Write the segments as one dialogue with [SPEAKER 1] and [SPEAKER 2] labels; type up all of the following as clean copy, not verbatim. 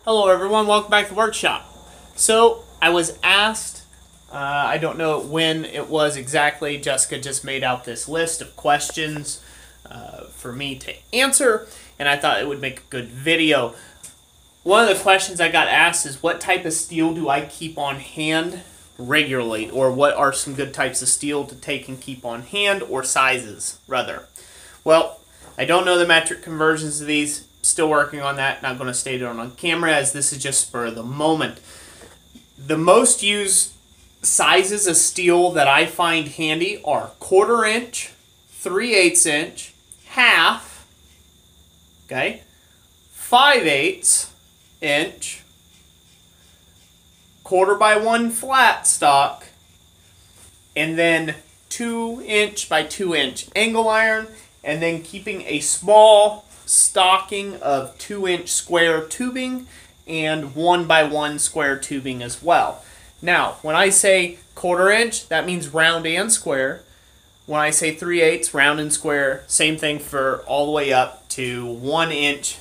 [SPEAKER 1] Hello everyone, welcome back to the workshop. So, I was asked, I don't know when it was exactly, Jessica just made out this list of questions for me to answer, and I thought it would make a good video. One of the questions I got asked is, what type of steel do I keep on hand regularly? Or what are some good types of steel to take and keep on hand, or sizes, rather? Well, I don't know the metric conversions of these. Still working on that. Not going to state it on camera as this is just spur of the moment. The most used sizes of steel that I find handy are 1/4 inch, 3/8 inch, half, okay, 5/8 inch, 1/4 by 1 flat stock, and then 2 inch by 2 inch angle iron, and then keeping a small stocking of 2 inch square tubing and 1 by 1 square tubing as well. Now, when I say 1/4 inch, that means round and square. When I say 3/8, round and square, same thing for all the way up to 1 inch,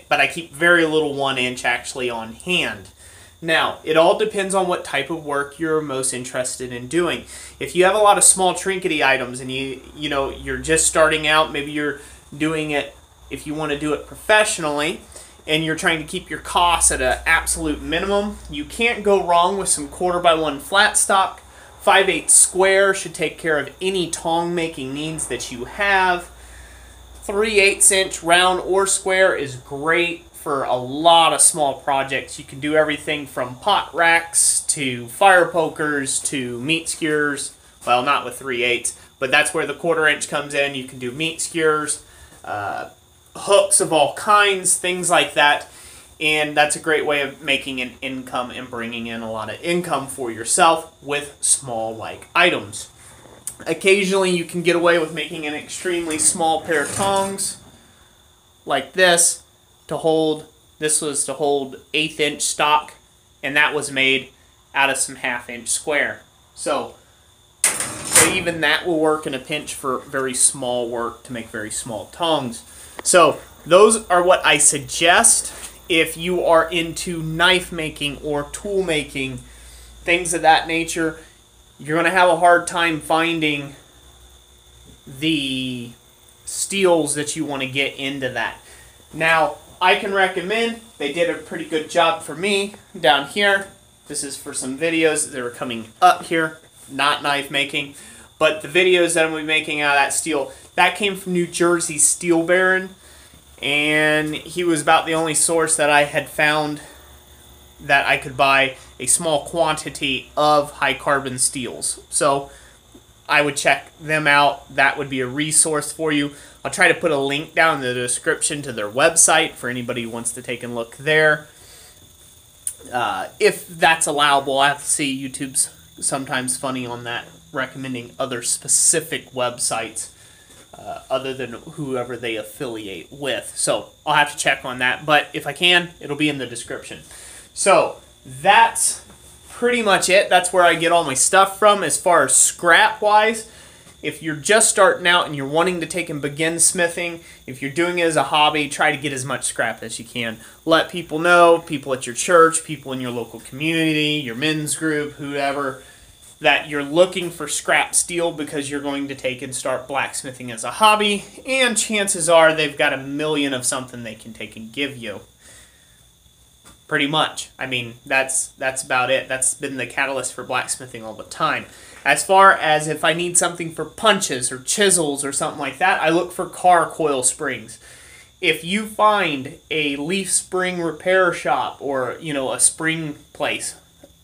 [SPEAKER 1] but I keep very little 1 inch actually on hand. Now, it all depends on what type of work you're most interested in doing. If you have a lot of small trinkety items and you're just starting out, maybe you're doing it, if you want to do it professionally and you're trying to keep your costs at an absolute minimum, you can't go wrong with some 1/4 by 1 flat stock. 5/8 square should take care of any tong making needs that you have. 3/8 inch round or square is great for a lot of small projects. You can do everything from pot racks to fire pokers to meat skewers. Well, not with 3/8, but that's where the 1/4 inch comes in. You can do meat skewers, hooks of all kinds, things like that, and that's a great way of making an income and bringing in a lot of income for yourself with small like items. Occasionally you can get away with making an extremely small pair of tongs like this to hold. This was to hold 1/8 inch stock, and that was made out of some 1/2 inch square. So even that will work in a pinch for very small work to make very small tongs. So those are what I suggest if you are into knife making or tool making, things of that nature. You're going to have a hard time finding the steels that you want to get into that. Now, I can recommend, they did a pretty good job for me down here. This is for some videos that are coming up here, not knife making, but the videos that I'm going to be making out of that steel, that came from New Jersey Steel Baron, and he was about the only source that I had found that I could buy a small quantity of high carbon steels. So I would check them out. That would be a resource for you. I'll try to put a link down in the description to their website for anybody who wants to take a look there. If that's allowable. I have to see, YouTube's sometimes funny on that, recommending other specific websites other than whoever they affiliate with. So I'll have to check on that, but if I can, it'll be in the description. So that's pretty much it. That's where I get all my stuff from as far as scrap wise. If you're just starting out and you're wanting to take and begin smithing, if you're doing it as a hobby, try to get as much scrap as you can. Let people know, people at your church, people in your local community, your men's group, whoever, that you're looking for scrap steel because you're going to take and start blacksmithing as a hobby, and chances are they've got a million of something they can take and give you. Pretty much. I mean, that's about it. That's been the catalyst for blacksmithing all the time. As far as if I need something for punches or chisels or something like that, I look for car coil springs. If you find a leaf spring repair shop or, a spring place,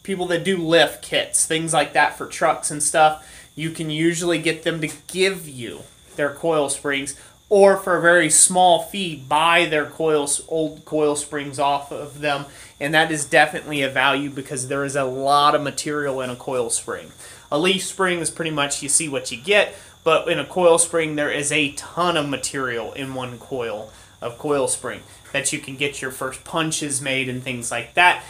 [SPEAKER 1] people that do lift kits, things like that for trucks and stuff, you can usually get them to give you their coil springs, or for a very small fee, buy their old coil springs off of them, and that is definitely a value because there is a lot of material in a coil spring. A leaf spring is pretty much you see what you get, but in a coil spring there is a ton of material in one coil of coil spring that you can get your first punches made and things like that.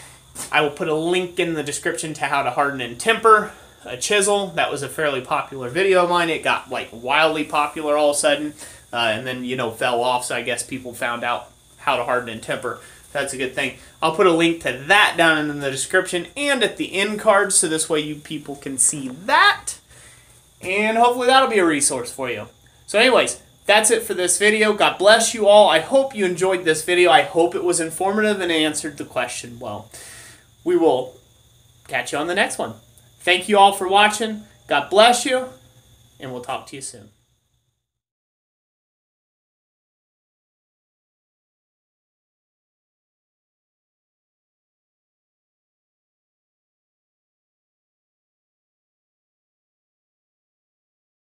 [SPEAKER 1] I will put a link in the description to how to harden and temper a chisel. That was a fairly popular video of mine. It got like wildly popular all of a sudden, and then fell off. So I guess people found out how to harden and temper That's a good thing. I'll put a link to that down in the description and at the end card, so this way you people can see that. And hopefully that'll be a resource for you. So anyways, that's it for this video. God bless you all. I hope you enjoyed this video. I hope it was informative and answered the question well. We will catch you on the next one. Thank you all for watching. God bless you, and we'll talk to you soon.